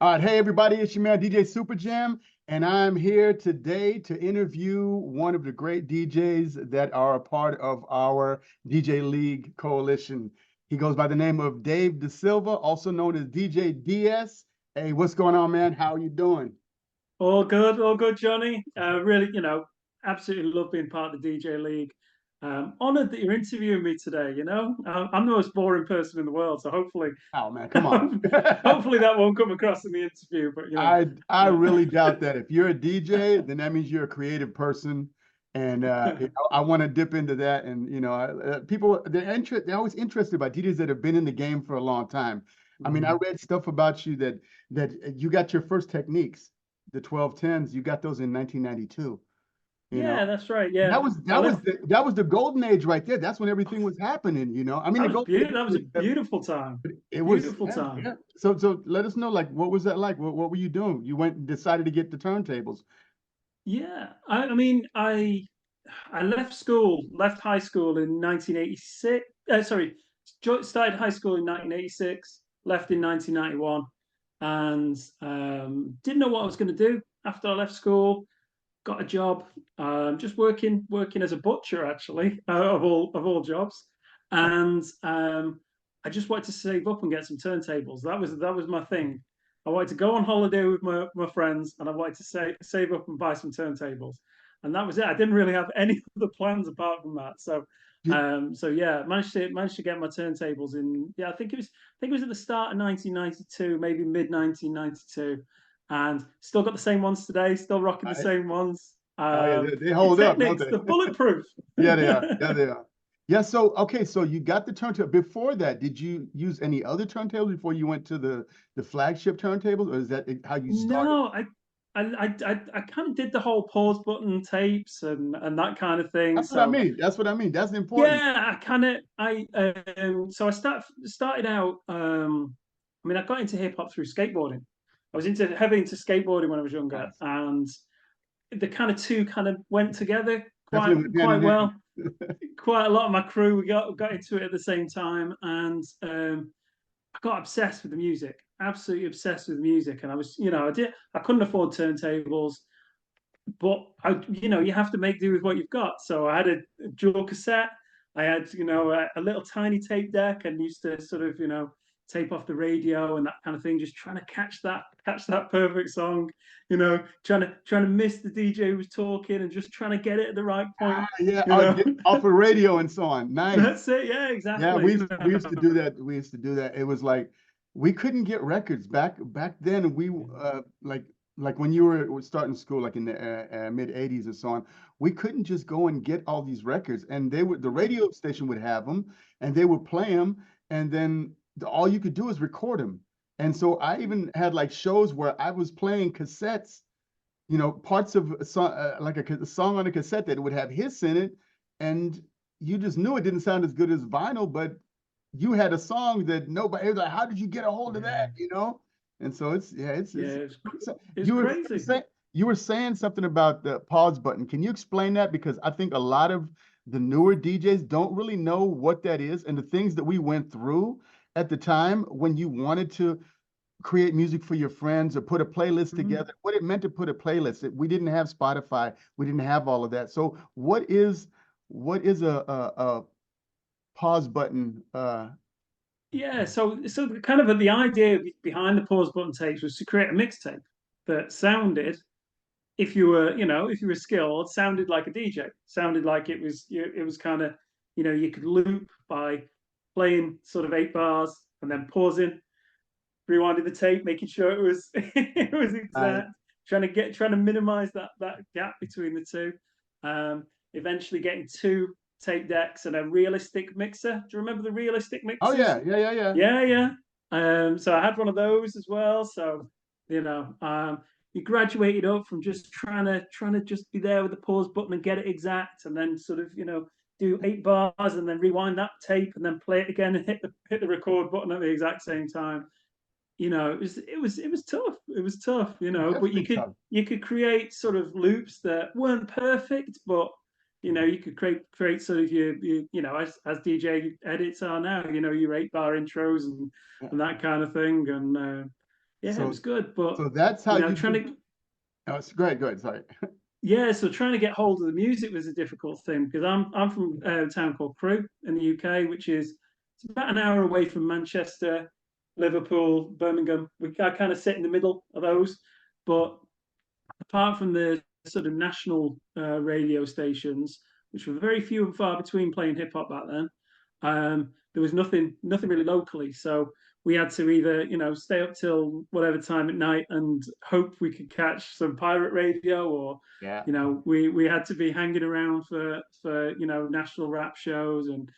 All right, hey everybody, it's your man DJ Superjam, and I'm here today to interview one of the great DJs that are a part of our DJ League coalition. He goes by the name of Dave Da Silva, also known as DJ DS. Hey, what's going on, man? How are you doing? All good, Johnny. Really, absolutely love being part of the DJ League. Honored that you're interviewing me today. I'm the most boring person in the world, so hopefully, Oh man, come on. hopefully that won't come across in the interview. But I uh, really doubt that. If you're a DJ, then that means you're a creative person, and I want to dip into that. And people they're always interested by DJs that have been in the game for a long time. I mean, I mm. read stuff about you that you got your first techniques, the 1210s. You got those in 1992. You know, Yeah, that's right. and Yeah, that was I that was left. that was the golden age right there. That's when everything was happening. I mean, That the was golden age beautiful. That was a was beautiful time. it was, Beautiful yeah, time. yeah. So let us know, like, what was that like? What were you doing? You went and decided to get the turntables. Yeah, I mean, I left school, left high school in 1986. Sorry, started high school in 1986, left in 1991, and didn't know what I was going to do after I left school. Got a job, just working as a butcher, actually, of all jobs, and I just wanted to save up and get some turntables. That was my thing. I wanted to go on holiday with my friends, and I wanted to save up and buy some turntables, and that was it. I didn't really have any other plans apart from that. Did, So yeah, managed to get my turntables in. Yeah, I think it was at the start of 1992, maybe mid 1992, and still got the same ones today. Still rocking the I, same ones. oh yeah, they The hold up, don't Technics, they? the bulletproof. Yeah, they are. Yeah, they are. Yeah. So okay, so you got the turntable. Before that, did you use any other turntables before you went to the flagship turntables, or is that how you started? No, I kind of did the whole pause button tapes and that kind of thing. That's what I So mean. That's what I mean. That's important. yeah, I kind of I so I started out. I mean, I got into hip hop through skateboarding. I was into heavy into skateboarding when I was younger, Nice. and the kind of two kind of went together quite Definitely went hand quite in well. hand. Quite a lot of my crew we got into it at the same time, and I got obsessed with the music, absolutely obsessed with music. And I couldn't afford turntables, but you have to make do with what you've got. So I had a dual cassette. I had, a little tiny tape deck, and used to sort of, tape off the radio and that kind of thing, just trying to catch that perfect song, trying to miss the DJ who was talking and just trying to get it at the right Ah, point, yeah. you know. Get off the radio and so on. Nice. That's it. Yeah, Yeah, exactly. we used to do that. We used to do that. It was like we couldn't get records back then. We like when you were starting school, like in the mid '80s and so on. We couldn't just go and get all these records, and the radio station would have them, and they would play them, and then all you could do is record them. And so I even had like shows where I was playing cassettes, parts of a song, like a song on a cassette that would have hits in it, and you just knew it didn't sound as good as vinyl, but you had a song that nobody was like, how did you get a hold of Yeah, that? And so it's yeah, yeah, it's you were crazy. saying you were saying something about the pause button. Can you explain that? Because I think a lot of the newer DJs don't really know what that is and the things that we went through at the time when you wanted to create music for your friends or put a playlist Mhm. together, what it meant to put a playlist. We didn't have Spotify, we didn't have all of that. So what is a pause button? Yeah, so kind of the idea behind the pause button tapes was to create a mixtape that sounded, if you were skilled, sounded like a DJ, sounded like it was kind of, you could loop by playing sort of 8 bars and then pausing, rewinding the tape, making sure it was it was I, exact, trying to minimize that gap between the two. Eventually getting two tape decks and a realistic mixer. Do you remember the realistic oh mixers? yeah, yeah, yeah, yeah. Yeah, yeah. So I had one of those as well. So you graduated up from just trying to just be there with the pause button and get it exact, and then sort of do 8 bars and then rewind that tape and then play it again and hit the record button at the exact same time. It was tough. It was tough, but you Definitely could tough. you could create sort of loops that weren't perfect, but you could create sort of as DJ edits are now, your 8 bar intros and Yeah. and that kind of thing. And Yeah, it So was good, but so that's how you trying did. to Oh, go ahead, go ahead. Sorry. yeah, so trying to get hold of the music was a difficult thing because I'm from a town called Crewe in the UK, which is it's about an hour away from Manchester, Liverpool, Birmingham. I kind of sit in the middle of those, but apart from the sort of national radio stations, which were very few and far between playing hip hop back then, there was nothing really locally. So we had to either stay up till whatever time at night and hope we could catch some pirate radio, or Yeah, we had to be hanging around for national rap shows and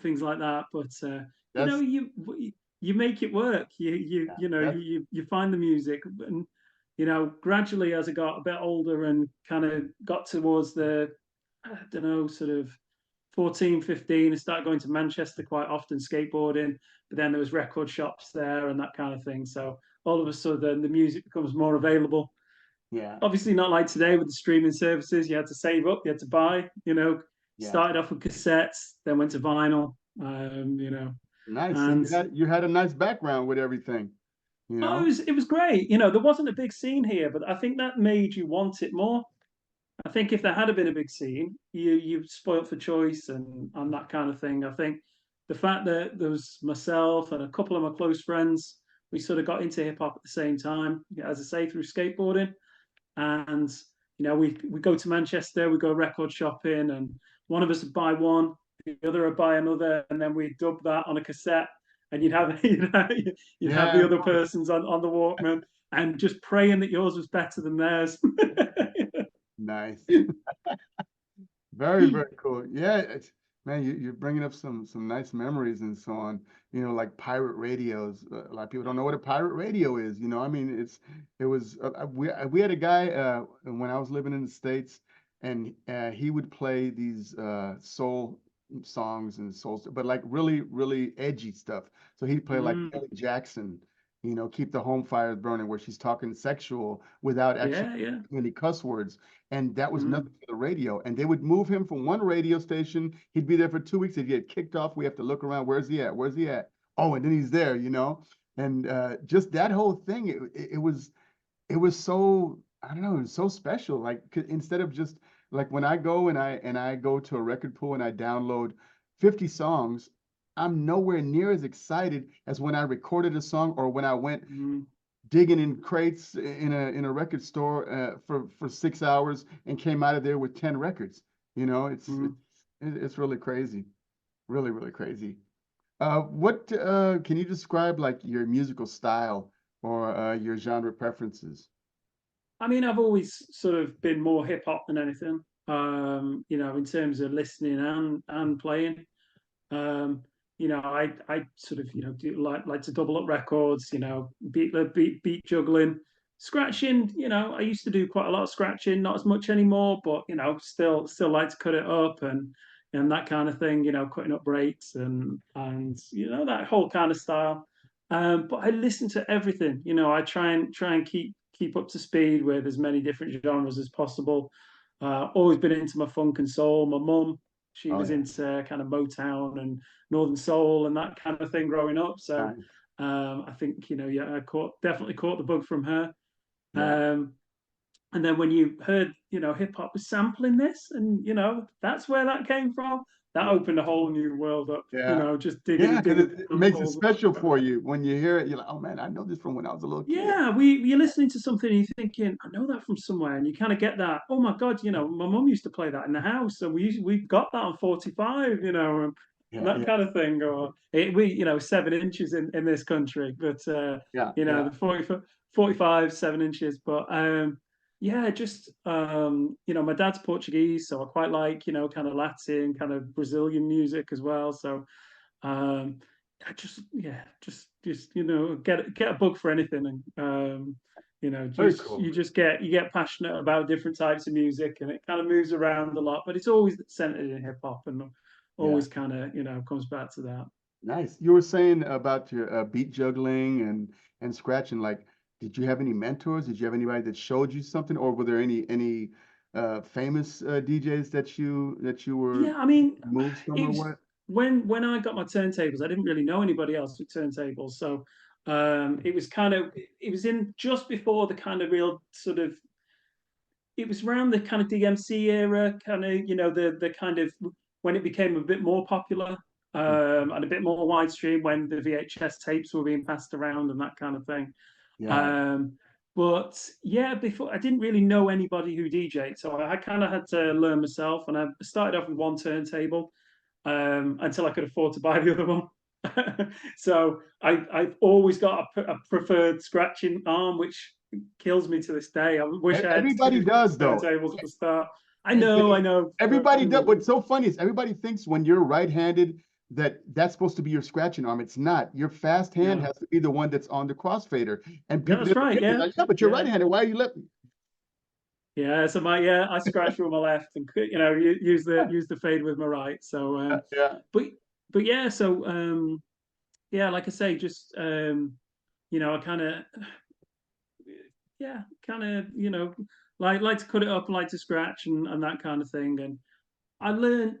things like that. But that's you make it work. yeah, that's You find the music, and gradually as I got a bit older and kind of got towards the, I don't know, sort of 14, 15, I started going to Manchester quite often skateboarding, but then there was record shops there and that kind of thing. So all of a sudden the music becomes more available. yeah, Obviously not like today with the streaming services. You had to save up, you had to buy, yeah. started off with cassettes, then went to vinyl, Nice. So and you had a nice background with everything, you oh, know? it was great. There wasn't a big scene here, but I think that made you want it more. I think if there had been a big scene, you spoilt for choice and that kind of thing. I think the fact that there was myself and a couple of my close friends, we sort of got into hip hop at the same time, as I say, through skateboarding. And we go to Manchester, we go record shopping, and one of us would buy one, the other would buy another, and then we dub that on a cassette, and you'd have Yeah, the of other course. person's on the Walkman, and just praying that yours was better than theirs. Nice. Very, very cool. Yeah, man, you're bringing up some nice memories and so on. Like pirate radios. A lot of people don't know what a pirate radio is. I mean, it was we had a guy when I was living in the States, and he would play these soul songs and soul, but like really, really edgy stuff. So he'd play like Mm, Kelly Jackson. Keep the home fires burning, where she's talking sexual without actually yeah, yeah. any cuss words, and that was Mm, nothing for the radio. And they would move him from one radio station. He'd be there for 2 weeks. He'd get kicked off. We have to look around. Where's he at? Where's he at? Oh, and then he's there. And just that whole thing, it was so, I don't know, it was so special. Like instead of just like when I go and I go to a record pool and I download 50 songs, I'm nowhere near as excited as when I recorded a song or when I went mm, digging in crates in a record store for 6 hours and came out of there with 10 records. mm. It's really crazy, really, really crazy. What can you describe like your musical style or your genre preferences? I mean, I've always sort of been more hip hop than anything. In terms of listening and playing. Um, I sort of do like to double up records. Beat juggling, scratching. I used to do quite a lot of scratching, not as much anymore, but still like to cut it up and that kind of thing. Cutting up breaks and that whole kind of style. But I listen to everything. I try and keep up to speed with as many different genres as possible. Always been into my funk and soul. My mum, she Oh was yeah, into kind of Motown and Northern Soul and that kind of thing growing up. So nice. I think yeah, definitely caught the bug from her. Yeah, Um, and then when you heard hip hop was sampling this, and that's where that came from. That yeah, opened a whole new world up. yeah, Just yeah. Because digging it through makes it all the special for you when you hear it. You're like, oh man, I know this from when I was a little kid. yeah, you're listening to something and you're thinking, I know that from somewhere, and you kind of get that. Oh my God, my mum used to play that in the house, so we got that on 45, and Yeah, that yeah, kind of thing. Or we, 7 inches in this country, but yeah, yeah. the 45, 7 inches. But yeah, just my dad's Portuguese, so I quite like kind of Latin, kind of Brazilian music as well. So um, I just yeah, just get a bug for anything, and Very just cool. you get passionate about different types of music, and it kind of moves around a lot, but it's always centered in hip hop, and Yeah. always kind of comes back to that. Nice. You were saying about your beat juggling and scratching. Like, did you have any mentors? Did you have anybody that showed you something, or were there any famous DJs that you were Yeah, I mean, moves from it or was what? when I got my turntables, I didn't really know anybody else with turntables, so It was kind of it was in just before the kind of real sort of it was around the kind of DMC era, kind of the kind of when it became a bit more popular and a bit more widescreen when the VHS tapes were being passed around and that kind of thing. Yeah. Um, but yeah, before I didn't really know anybody who DJed, so I kind of had to learn myself. And I started off with one turntable until I could afford to buy the other one. So I've always got a preferred scratching arm, which kills me to this day. I wish I had Everybody two does though. turntables at the start. And I know. everybody does. What's so funny is everybody thinks when you're right-handed that that's supposed to be your scratching arm. It's not. Your fast hand Yeah, has to be the one that's on the crossfader. And yeah, people that's never right. get it. Yeah, Like, yeah, but you're yeah. right-handed. Why are you left? Yeah, so I scratch with my left and use the fade with my right. So Yeah. but yeah, so yeah, like I say, just I kind of yeah, kind of like to cut it up, like to scratch and that kind of thing. And I learned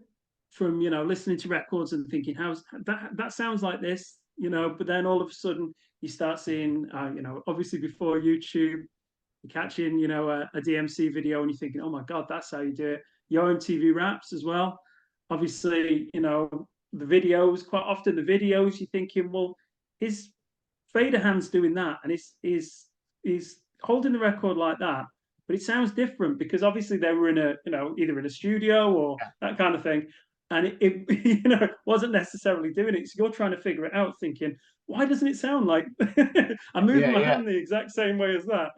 from listening to records and thinking, how's that sounds like this, but then all of a sudden you start seeing, obviously before YouTube you're catching, a DMC video and you're thinking, oh my God, that's how you do it. Your MTV raps as well. Obviously, the videos, quite often the videos, you're thinking, well, his fader hand's doing that and he's holding the record like that. But it sounds different because obviously they were in a, either in a studio or that kind of thing. And wasn't necessarily doing it. So you're trying to figure it out, thinking, why doesn't it sound like I'm moving Yeah. my Yeah. hand the exact same way as that?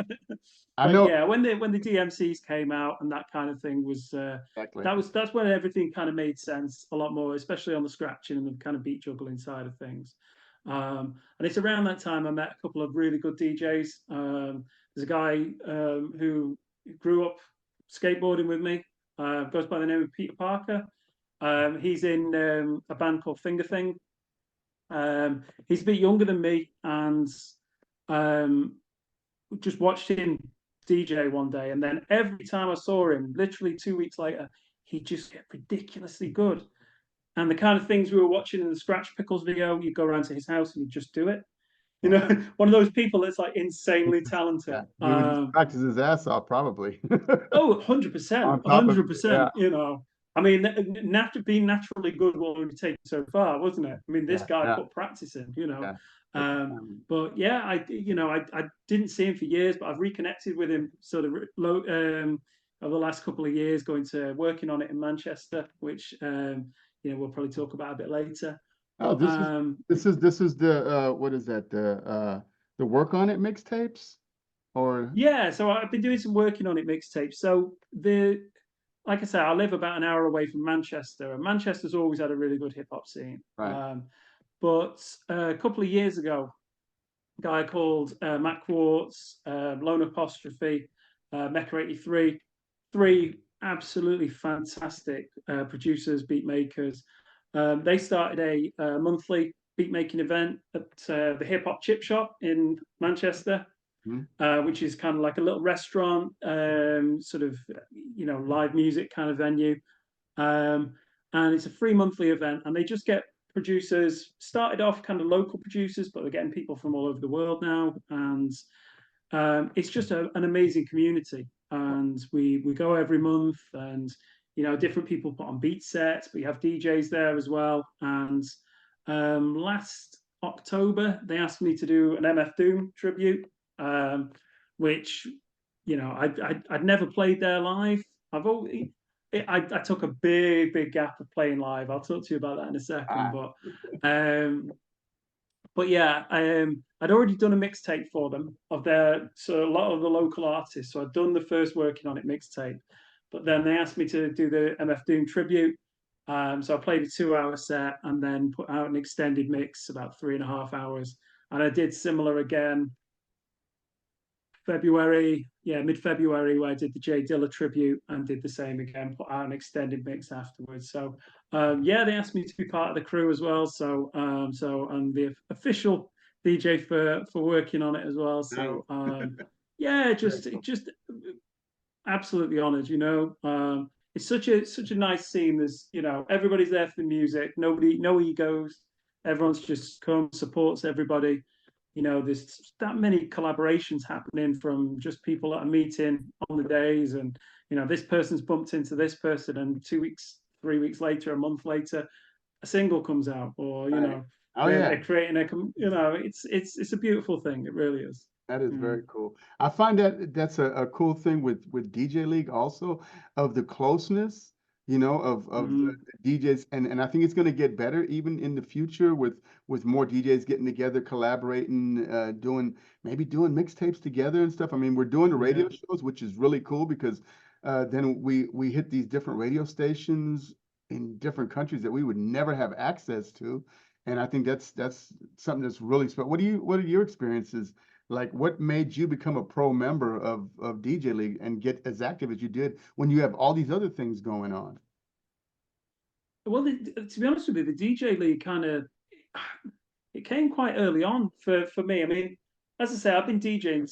I But know yeah, when the DMCs came out and that kind of thing was exactly. that's when everything kind of made sense a lot more, especially on the scratching and the kind of beat juggling side of things. And it's around that time I met a couple of really good DJs. There's a guy who grew up skateboarding with me, goes by the name of Peter Parker. He's in a band called Finger Thing. He's a bit younger than me, and um, just watched him DJ one day, and then every time I saw him, literally 2 weeks later, he just get ridiculously good. And the kind of things we were watching in the Scratch Pickles video, you go around to his house and you just do it. Yeah. One of those people that's like insanely talented. Yeah. He would just practice his ass off, probably. Oh, 100%, On top of it. Yeah. 100%. I mean, being naturally good will only take so far, wasn't it? I mean, this Yeah. guy Yeah. put practice in. Yeah. But yeah, I didn't see him for years, but I've reconnected with him sort of over the last couple of years, going to working on it in Manchester, which we'll probably talk about a bit later. Oh, But this is the what is that? The work on it mixtapes or yeah, so I've been doing some working on it mixtape. So like I say, I live about an hour away from Manchester, and Manchester's always had a really good hip hop scene. right. But a couple of years ago, a guy called Matt Quartz, Lone Apostrophe, Mecca 83, three absolutely fantastic producers, beat makers. They started a monthly beat making event at the Hip Hop Chip Shop in Manchester, Mhm. which is kind of like a little restaurant, sort of live music kind of venue. Um, and it's a free monthly event, and they just get producers. Started off kind of local producers, but they're getting people from all over the world now, and it's just an amazing community. And we go every month, and different people put on beat sets. We have DJs there as well. And last October, they asked me to do an MF Doom tribute, which I'd never played there live. I've always I took a big gap of playing live. I'll talk to you about that in a second. Ah, But yeah, I'd already done a mixtape for them of so a lot of the local artists. So I'd done the first working on it mixtape, but then they asked me to do the MF Doom tribute. So I played a 2 hour set and then put out an extended mix about 3.5 hours. And I did similar again February, yeah, mid-February, where I did the Jay Dilla tribute and did the same again, put out an extended mix afterwards. So yeah, they asked me to be part of the crew as well. So I'm the official DJ for working on it as well. nice. So yeah, Very just cool. just absolutely honored. It's such a nice scene. There's everybody's there for the music. Nobody, no egos. Everyone's just come supports everybody. there's that many collaborations happening from just people that are meeting on the days, and this person's bumped into this person, and 2 weeks, 3 weeks later, a month later, a single comes out, or Right. Oh they're yeah. creating it's a beautiful thing. It really is. That is Mm. very cool. I find that that's a cool thing with DJ League also, of the closeness, of the Mm. DJs, and I think it's going to get better even in the future with more DJs getting together, collaborating, doing mixtapes together and stuff. I mean, we're doing the Yeah. radio shows, which is really cool because then we hit these different radio stations in different countries that we would never have access to, and I think that's something that's really special. What are your experiences? Like, what made you become a pro member of DJ League and get as active as you did when you have all these other things going on? Well, to be honest with you, the DJ League kind of it came quite early on for me. I mean, as I say, I've been DJing,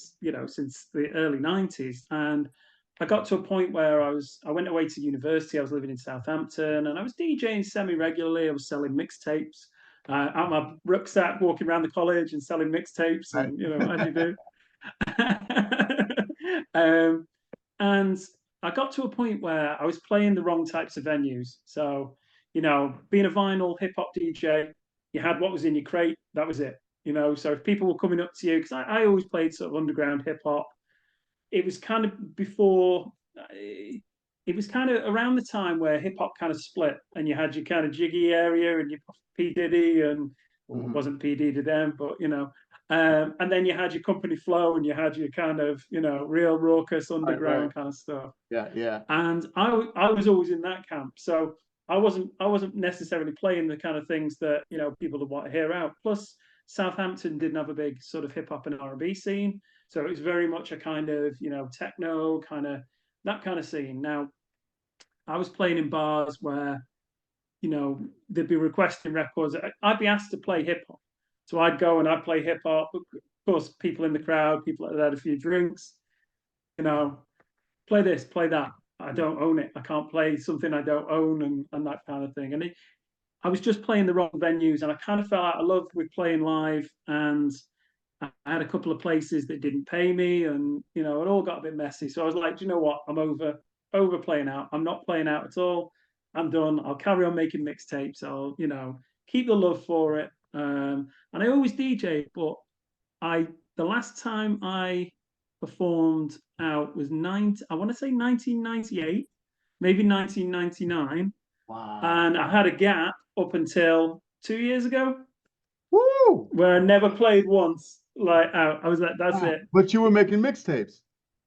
since the early '90s, and I got to a point where I went away to university. I was living in Southampton, and I was DJing semi regularly. I was selling mixtapes out my rucksack, walking around the college and selling mixtapes, Right. and as you do. um, and I got to a point where I was playing the wrong types of venues. So, being a vinyl hip hop DJ, you had what was in your crate, that was it. So if people were coming up to you, because I always played sort of underground hip hop, it was kind of before, it was kind of around the time where hip hop kind of split, and you had your kind of jiggy area and your P Diddy, and well, it Mhm. wasn't P Diddy then, but and then you had your company flow, and you had your kind of real raucous Right, right. underground kind of stuff. Yeah, yeah. And I was always in that camp, so I wasn't necessarily playing the kind of things that people would want to hear out. Plus, Southampton didn't have a big sort of hip hop and R&B scene, so it was very much a kind of techno kind of that kind of scene. Now I was playing in bars where they'd be requesting records. I'd be asked to play hip hop, so I'd go and I'd play hip hop. Of course, people in the crowd, people that had a few drinks, you know, play this, play that. I don't own it. I can't play something I don't own, and that kind of thing. I was just playing the wrong venues, and I kind of fell out of love with playing live. And I had a couple of places that didn't pay me, and it all got a bit messy. So I was like, do you know what? I'm over playing out. I'm not playing out at all. I'm done. I'll carry on making mixtapes. I'll keep the love for it. And I always DJ, but I the last time I performed out was I want to say 1998, maybe 1999, Wow. and I had a gap up until 2 years ago Woo! where I never played once. Like out, I was like, that's Wow. it. But you were making mixtapes.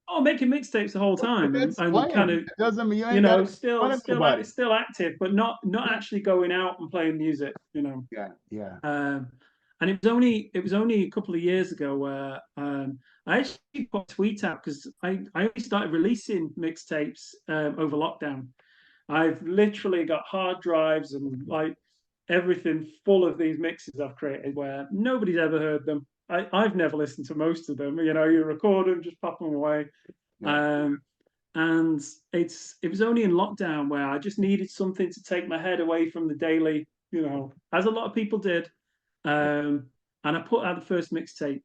Oh, making mixtapes the whole But time, and, that's and kind playing. of It doesn't mean you ain't got to make still fun of still nobody. still active, but not Yeah, actually going out and playing music. yeah, yeah. Um, and it was only a couple of years ago where I actually put a tweet out because I only started releasing mixtapes over lockdown. I've literally got hard drives and like everything full of these mixes I've created where nobody's ever heard them. I've never listened to most of them. You record them, just pop them away. Yeah. Um, and it was only in lockdown where I just needed something to take my head away from the daily, as a lot of people did. Um, and I put out the first mixtape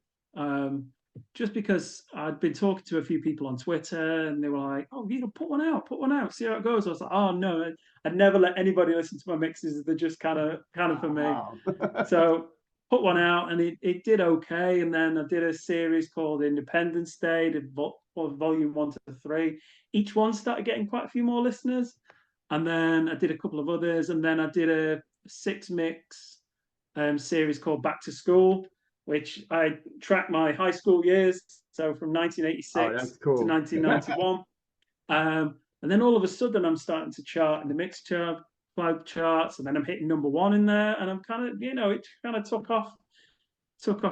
just because I'd been talking to a few people on Twitter, and they were like, "Oh, put one out, see how it goes." I was like, "Oh no, I'd never let anybody listen to my mixes. They're just kind of for me." Wow. So put one out, and it did okay. And then I did a series called Independence Day, did volume 1 to 3. Each one started getting quite a few more listeners, and then I did a couple of others, and then I did a six mix series called Back to School, which I tracked my high school years, so from Oh, 1986 that's to cool. 1991. And then all of a sudden, I'm starting to chart in the mix chart, cloud charts, and then I'm hitting #1 in there, and I'm kind of, it kind of took off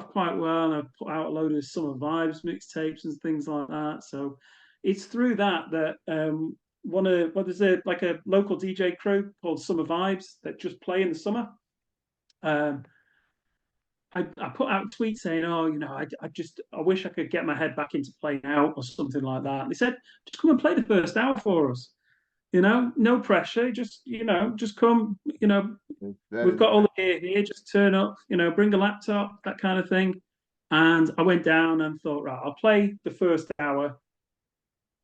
quite well. And I put out a load of summer vibes mixtapes and things like that. So it's through that there's a local DJ crew called Summer Vibes that just play in the summer. Um, I put out a tweet saying, "Oh, I wish I could get my head back into playing out or something like that." And they said, "Just come and play the first hour for us. No pressure. Just come. That We've is got all the gear here. Just turn up. Bring a laptop, that kind of thing." And I went down and thought, right, I'll play the first hour,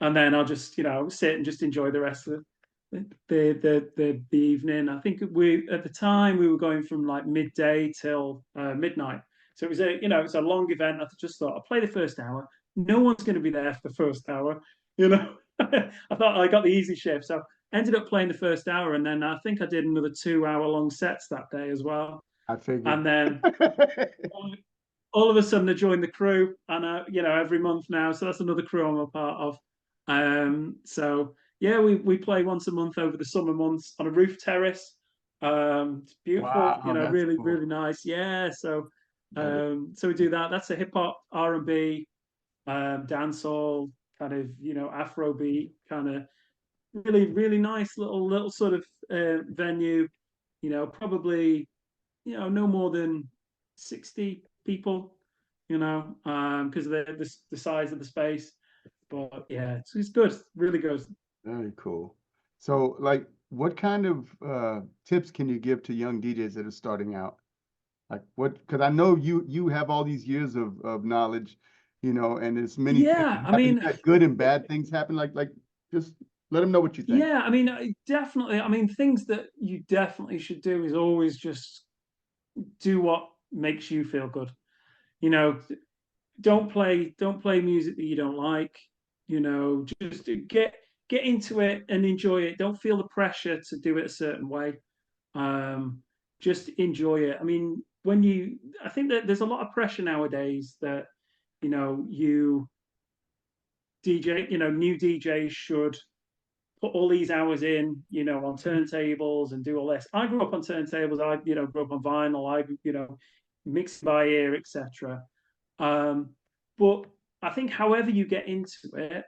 and then I'll just, sit and just enjoy the rest of the evening. I think we at the time we were going from like midday till midnight, so it was it's a long event. I just thought I'll play the first hour. No one's going to be there for the first hour, you know. I thought I got the easy shift, so ended up playing the first hour, and then I think I did another 2 hour long sets that day as well. I figured. And then all of a sudden I joined the crew, and every month now, so that's another crew I'm a part of. So yeah, we play once a month over the summer months on a roof terrace. It's beautiful, Wow, that's really cool. really nice. Yeah, That is, so we do that. That's a hip hop, R&B, dancehall kind of Afrobeat kind of really really nice little sort of venue. Probably no more than 60 people, because of the size of the space. But yeah, it's good, really good. very cool. So, like, what kind of tips can you give to young DJs that are starting out? Like, what? Because I know you have all these years of knowledge, and there's many things Yeah, that I happen. mean, You had good and bad things happen. Like, just let them know what you think. yeah, I mean, definitely. I mean, things that you definitely should do is always just do what makes you feel good. You know, don't play music that you don't like. Just get into it and enjoy it. Don't feel the pressure to do it a certain way. Um, just enjoy it. I mean, I think that there's a lot of pressure nowadays that you DJ, new DJs should put all these hours in, on turntables and do all this. I grew up on turntables. I, grew up on vinyl. I, mixed by ear, etc. Um, but I think however you get into it,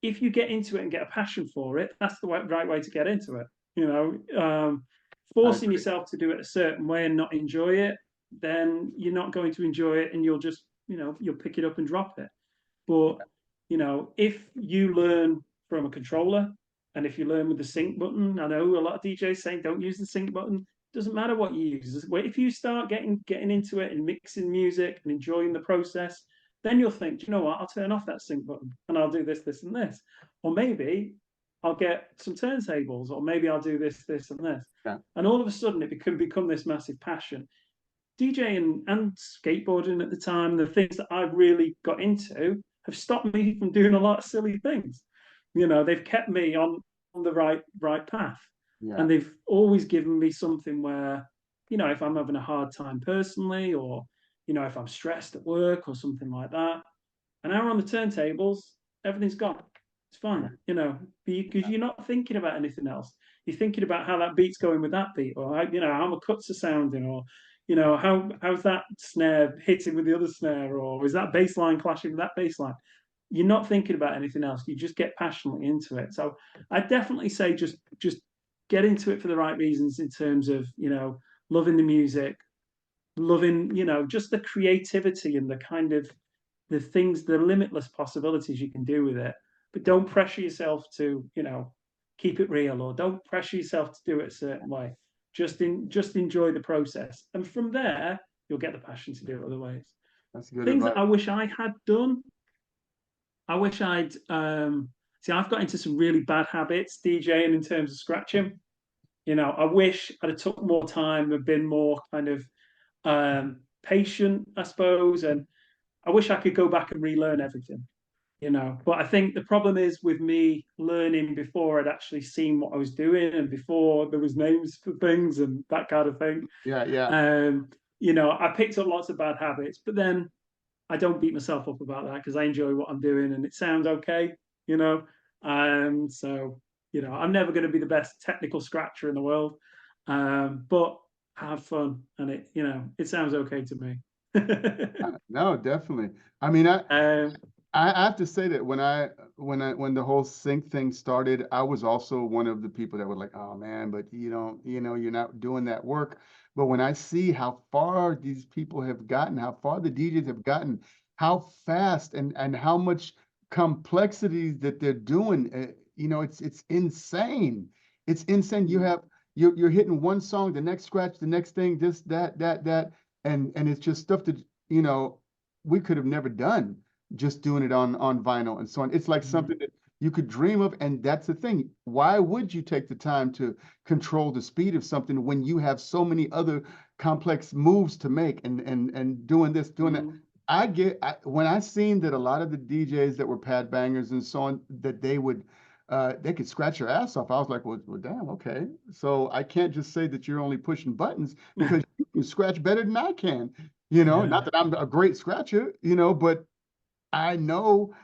if you get into it and get a passion for it, that's the right way to get into it. I Forcing agree. yourself to do it a certain way and not enjoy it, then you're not going to enjoy it, and you'll just, you'll pick it up and drop it. But if you learn from a controller, and if you learn with the sync button, I know a lot of DJs saying don't use the sync button. Doesn't matter what you use. If you start getting into it and mixing music and enjoying the process, then you'll think, do you know what? I'll turn off that sync button and I'll do this, this, and this. Or maybe I'll get some turntables, or maybe I'll do this, this, and this. Yeah. And all of a sudden, it can become this massive passion. DJing and skateboarding at the time, the things that I really got into, have stopped me from doing a lot of silly things. They've kept me on the right path, Yeah. and they've always given me something where, if I'm having a hard time personally, or if I'm stressed at work or something like that, an hour on the turntables, everything's gone. It's Yeah. fine, because you're not thinking about anything else. You're thinking about how that beat's going with that beat, or how my cuts are sounding, or how's that snare hitting with the other snare, or is that bass line clashing with that bass line? You're not thinking about anything else. You just get passionately into it. So I definitely say just get into it for the right reasons, in terms of loving the music, loving just the creativity and the kind of the things, the limitless possibilities you can do with it. But don't pressure yourself to, keep it real, or don't pressure yourself to do it a certain way. Just enjoy the process, and from there you'll get the passion to do it other ways. That's good Things that advice. I wish I had done. I wish I'd see. I've got into some really bad habits DJing in terms of scratching. I wish I'd have took more time and been more kind of patient, I suppose, and I wish I could go back and relearn everything. But I think the problem is with me learning before I'd actually seen what I was doing, and before there was names for things and that kind of thing. Yeah. Yeah. Um, I picked up lots of bad habits, but then I don't beat myself up about that, because I enjoy what I'm doing and it sounds okay, you know. So I'm never going to be the best technical scratcher in the world, but I have fun, and it sounds okay to me. No, definitely. I mean, um, I have to say that when the whole sync thing started, I was also one of the people that were like, oh man, but you're not doing that work. But when I see how far these people have gotten, how far the DJs have gotten, how fast and how much complexities that they're doing, it's insane. It's insane. You're hitting one song, the next scratch, the next thing, this, that, and it's just stuff that, you know, we could have never done just doing it on vinyl and so on. It's like Mm. something that you could dream of, and that's the thing. Why would you take the time to control the speed of something when you have so many other complex moves to make and doing this, doing that? Mm. When I seen that a lot of the DJs that were pad bangers and so on, that they could scratch your ass off. I was like, well, damn, okay. So I can't just say that you're only pushing buttons because you can scratch better than I can. Not Yeah. that I'm a great scratcher, but I know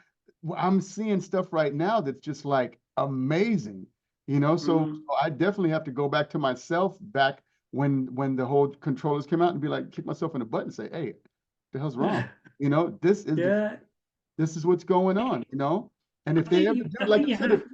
I'm seeing stuff right now that's just like amazing. So Mm. I definitely have to go back to myself back when the whole controllers came out and be like, kick myself in the butt and say, hey, the hell's wrong? This is Yeah. this is what's going on. And if I they think ever you do, I like think I you said, have.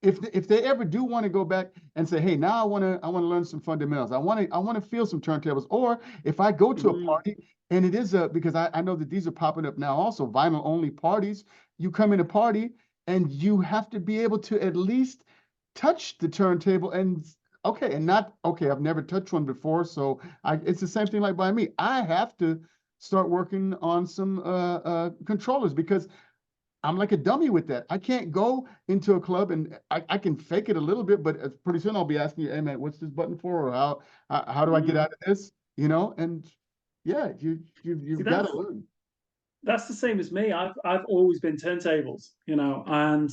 if they ever do want to go back and say, hey, now I want to learn some fundamentals. I want to feel some turntables. Or if I go to a Mm. party and it is because I know that these are popping up now also, vinyl only parties. You come in a party and you have to be able to at least touch the turntable and okay, and not okay, I've never touched one before. So it's the same thing like by me. I have to start working on some controllers because I'm like a dummy with that. I can't go into a club and I can fake it a little bit, but pretty soon I'll be asking you, hey man, what's this button for? Or how do I get Mm. out of this? And yeah, See, you've got to learn. that's the same as me. I've always been turntables, and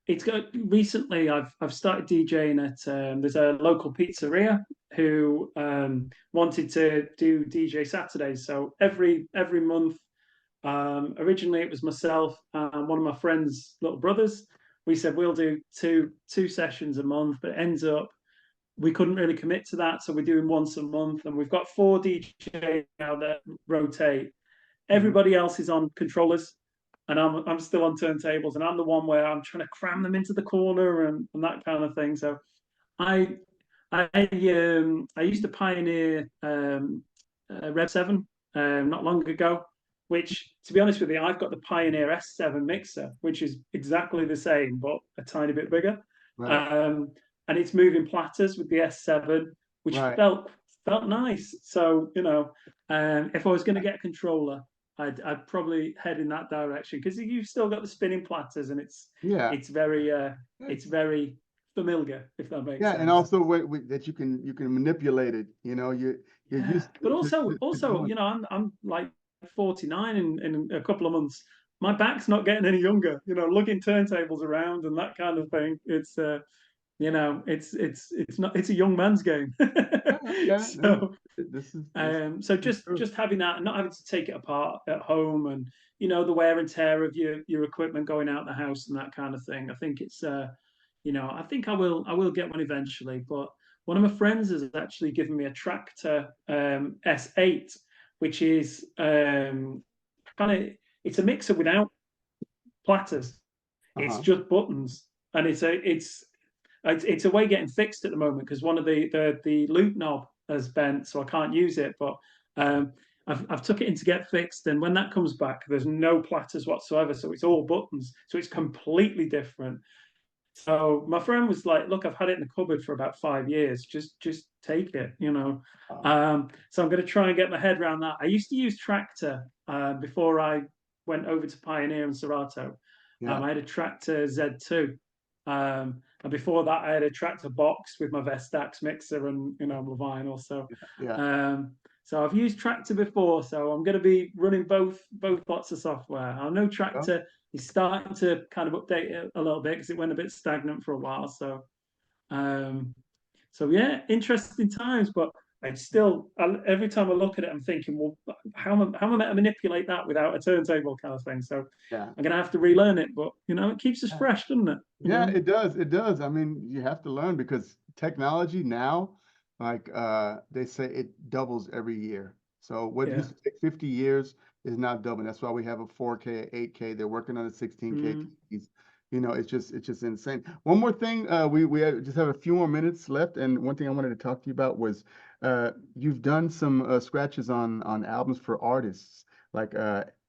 it's got recently I've started DJing at there's a local pizzeria who wanted to do DJ Saturdays. So every month, originally it was myself and one of my friend's little brothers. We said we'll do two sessions a month, but it ends up we couldn't really commit to that, so we're doing once a month, and we've got 4 DJs now that rotate. Mhm. Everybody else is on controllers, and I'm still on turntables, and I'm the one where I'm trying to cram them into the corner and that kind of thing. So I I used to pioneer Rev 7 not long ago, which to be honest with you, I've got the Pioneer S7 mixer, which is exactly the same but a tiny bit bigger. Right, Um, and it's moving platters with the S7, which right. felt nice. So if I was going to get a controller, I'd probably head in that direction because you've still got the spinning platters, and Yeah. it's very it's very familiar, if that makes Yeah, and sense. also that you can manipulate it. You're Yeah, used but to also, doing. I'm like 49 in a couple of months. My back's not getting any younger. Lugging turntables around and that kind of thing. It's not it's a young man's game. Yeah, yeah. No, So so this is true. just having that and not having to take it apart at home, and the wear and tear of your equipment going out the house and that kind of thing. I think it's I think I will get one eventually, but one of my friends has actually given me a Tractor S8, which is kind of it's a mixer without platters. It's Uh-huh. just buttons, and it's a way getting fixed at the moment because one of the loop knob has bent, so I can't use it. But I've took it in to get fixed, and when that comes back, there's no platters whatsoever, so it's all buttons, so it's completely different. So my friend was like, "Look, I've had it in the cupboard for about 5 years. Just take it." Uh, So I'm going to try and get my head around that. I used to use Tractor before I went over to Pioneer and Serato. yeah, I had a Tractor Z2, and before that, I had a Tractor box with my Vestax mixer and my vinyl. So, yeah, um, so I've used Tractor before. So I'm going to be running both lots of software. I know yeah. Tractor is starting to kind of update it a little bit because it went a bit stagnant for a while. Um, so yeah, interesting times. But every time I look at it, I'm thinking, well, how am I meant to manipulate that without a turntable kind of thing? So Yeah. I'm gonna have to relearn it. But it keeps us Yeah. fresh, doesn't it? Yeah, it does. It does. I mean, you have to learn because technology now, like they say it doubles every year. So what Yeah. used to take 50 years is now doubling. That's why we have a 4K, 8K. They're working on a 16K Mm. TVs. It's just insane. One more thing, just have a few more minutes left, and one thing I wanted to talk to you about was you've done some scratches on albums for artists like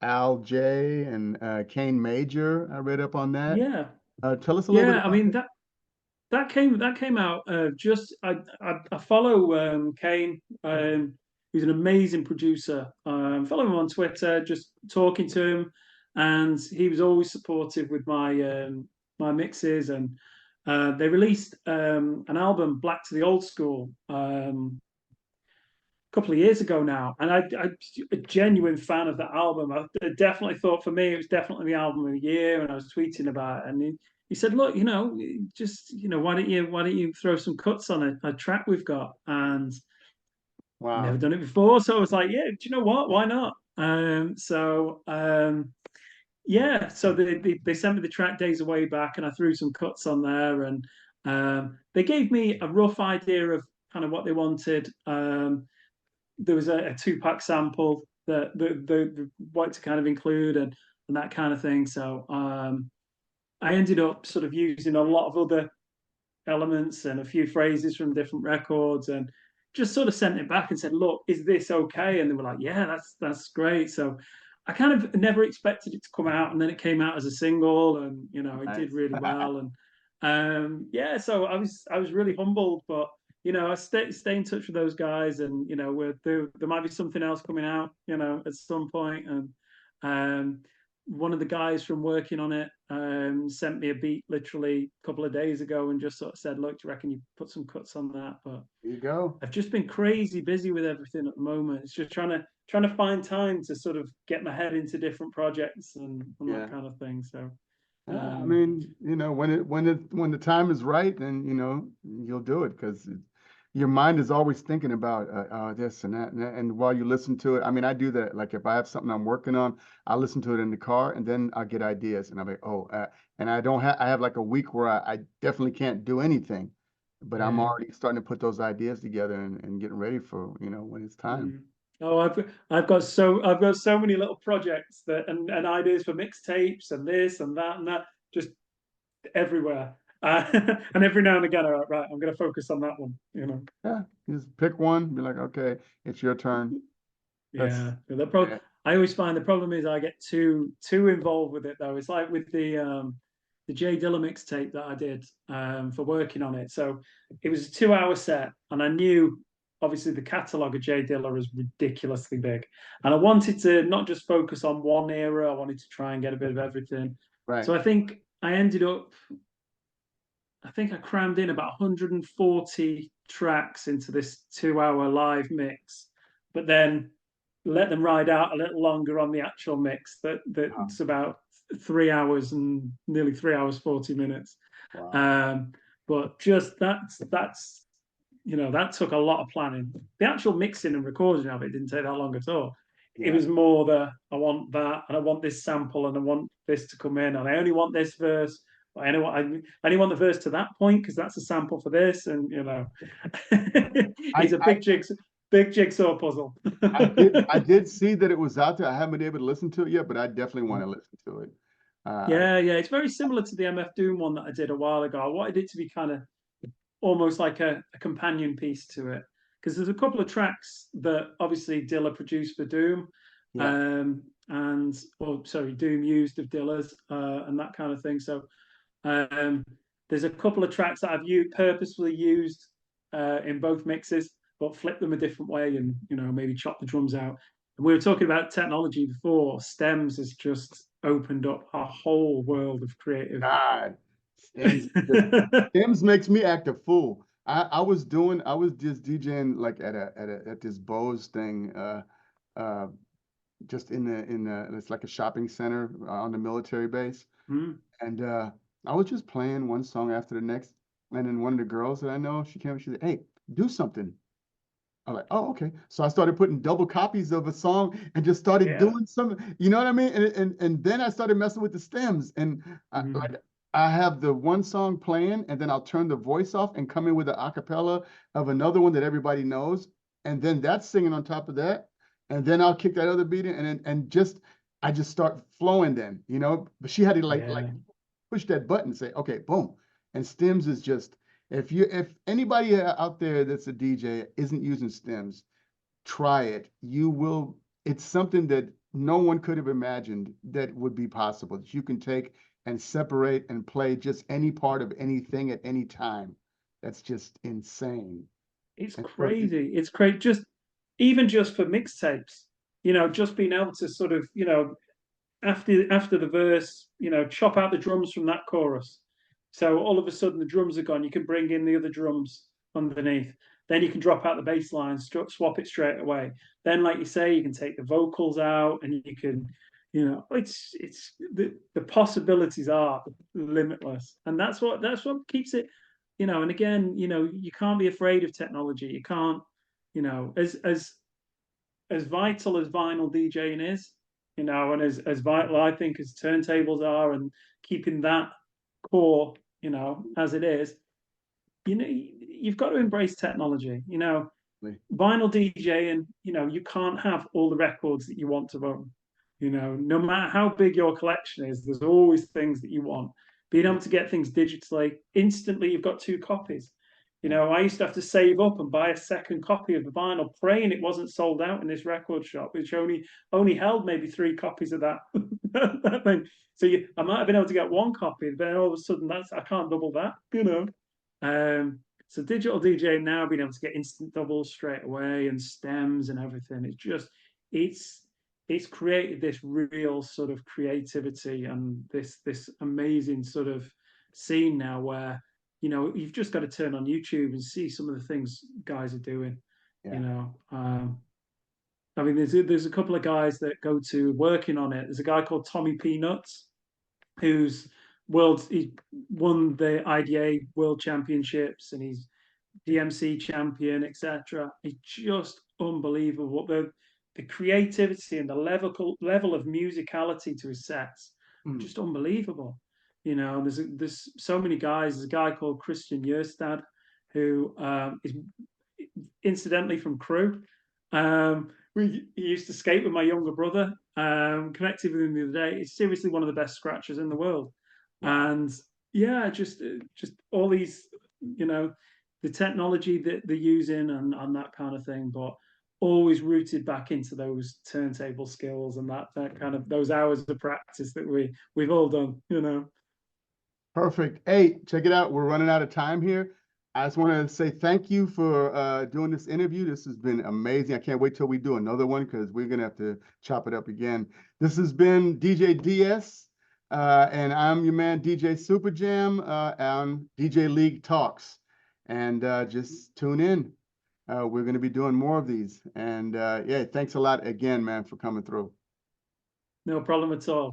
Al J and Kane Major. I read up on that. Yeah. Tell us a little bit Yeah. I about mean that. that came out just I follow Kane. who's an amazing producer. Follow him on Twitter, just talking to him, and he was always supportive with my mixes. And they released an album, Black to the Old School, couple of years ago now, and I'm a genuine fan of that album. I definitely thought for me it was definitely the album of the year, and I was tweeting about it, and he said, "Look, just why don't you throw some cuts on a track we've got?" And never Wow. done it before, so I was like, "Yeah, do you know what? Why not?" Yeah, so they sent me the track Days Away Back, and I threw some cuts on there, and they gave me a rough idea of kind of what they wanted. There was a Tupac sample that the wanted to kind of include, and that kind of thing. So I ended up sort of using a lot of other elements and a few phrases from different records, and just sort of sent it back and said, "Look, is this okay?" And they were like, "Yeah, that's great." So I kind of never expected it to come out, and then it came out as a single, and it did Nice. really well. And yeah, so I was really humbled, but I stay in touch with those guys, and there might be something else coming out, at some point. And one of the guys from working on it sent me a beat literally a couple of days ago, and just sort of said, "Look, do you reckon you put some cuts on that?" But There you go. I've just been crazy busy with everything at the moment. It's just trying to find time to sort of get my head into different projects and that Yeah. kind of thing. So I um, mean, when the time is right, then you'll do it because your mind is always thinking about this and that, and while you listen to it, I mean, I do that. Like if I have something I'm working on, I listen to it in the car, and then I get ideas, and I'm like, oh, and I have like a week where I definitely can't do anything, but I'm yeah. already starting to put those ideas together and getting ready for when it's time. Mm. Oh, I've got so many little projects and ideas for mixtapes and this and that and that, just everywhere. And every now and again, all right, right, I'm going to focus on that one. Yeah, you just pick one, be like, okay, it's your turn. That's Yeah. yeah, I always find the problem is I get too involved with it though. It's like with the Jay Dilla mixtape that I did for working on it. So it was a 2 hour set, and I knew obviously the catalogue of Jay Dilla is ridiculously big, and I wanted to not just focus on one era. I wanted to try and get a bit of everything. right. So I think I crammed in about 140 tracks into this 2 hour live mix, but then let them ride out a little longer on the actual mix. That's about 3 hours and nearly 3 hours 40 minutes. Wow. Um, but just that's that took a lot of planning. The actual mixing and recording of it didn't take that long at all. It Yeah. was more I want that, and I want this sample, and I want this to come in, and I only want this verse. I only want the verse to that point because that's a sample for this, and I, it's a I big jigsaw puzzle. I did see that it was out there. I haven't been able to listen to it yet, but I definitely want to listen to it. Uh, Yeah, yeah, it's very similar to the MF Doom one that I did a while ago. I wanted it to be kind of almost like a companion piece to it, because there's a couple of tracks that obviously Dilla produced for Doom, yeah. and or sorry, Doom used of Dilla's and that kind of thing. So um, there's a couple of tracks that I've purposefully used in both mixes, but flip them a different way, and maybe chop the drums out. And we were talking about technology before. Stems has just opened up a whole world of creative. God, Stems makes me act a fool. I was just DJing like at this Bose thing, uh, just it's like a shopping center on the military base. Mm, And I was just playing one song after the next. And then one of the girls that I know, she came and she said, "Hey, do something." I'm like, "Oh, okay." So I started putting double copies of a song and just started yeah. doing some, you know what I mean? And then I started messing with the stems. And Mm, like I have the one song playing, and then I'll turn the voice off and come in with an acapella of another one that everybody knows. And then that's singing on top of that. And then I'll kick that other beat in, and then and just I just start flowing then. But she had to like yeah. push that button and say, okay, boom. And stems is just if anybody out there that's a DJ isn't using stems, try it. You will. It's something that no one could have imagined that would be possible. That you can take and separate and play just any part of anything at any time. That's just insane. It's And so, crazy. It's crazy. Just even just for mixtapes, you know, just being able to sort of, you know, after the verse, you know, chop out the drums from that chorus. So all of a sudden the drums are gone. You can bring in the other drums underneath. Then you can drop out the bass line, swap it straight away. Then, like you say, you can take the vocals out, and you can, you know, it's the possibilities are limitless, and that's what keeps it, you know. And again, you know, you can't be afraid of technology. You can't, you know, as vital as vinyl DJing is, you know, and as vital I think as turntables are, and keeping that core, you know, as it is, you know, you've got to embrace technology. You know, vinyl DJing, you know, you can't have all the records that you want to own. You know, no matter how big your collection is, there's always things that you want. Being able to get things digitally, instantly, you've got two copies. You know, I used to have to save up and buy a second copy of the vinyl, praying it wasn't sold out in this record shop, which only held maybe three copies of that, that thing. So I might have been able to get one copy, but then all of a sudden I can't double that, you know. So digital DJ now being able to get instant doubles straight away and stems and everything, it's it's created this real sort of creativity and this amazing sort of scene now where, you know, you've just got to turn on YouTube and see some of the things guys are doing. Yeah. You know, I mean, there's a couple of guys that go to working on it. There's a guy called Tommy Peanuts who's he won the IDA World Championships, and he's DMC champion, etc. It's just unbelievable. The creativity and the level of musicality to his sets, just unbelievable. You know, there's so many guys. There's a guy called Christian Yerstad who is incidentally from Crewe. He used to skate with my younger brother. Connected with him the other day. It's seriously one of the best scratchers in the world. Wow. And yeah, just all these, you know, the technology that they're using and that kind of thing, but always rooted back into those turntable skills and that kind of those hours of practice that we've all done, you know. Perfect. Hey, check it out. We're running out of time here. I just want to say thank you for doing this interview. This has been amazing. I can't wait till we do another one because we're going to have to chop it up again. This has been DJ DS, and I'm your man, DJ Superjam, on DJ League Talks. And just tune in. We're going to be doing more of these. And yeah, thanks a lot again, man, for coming through. No problem at all.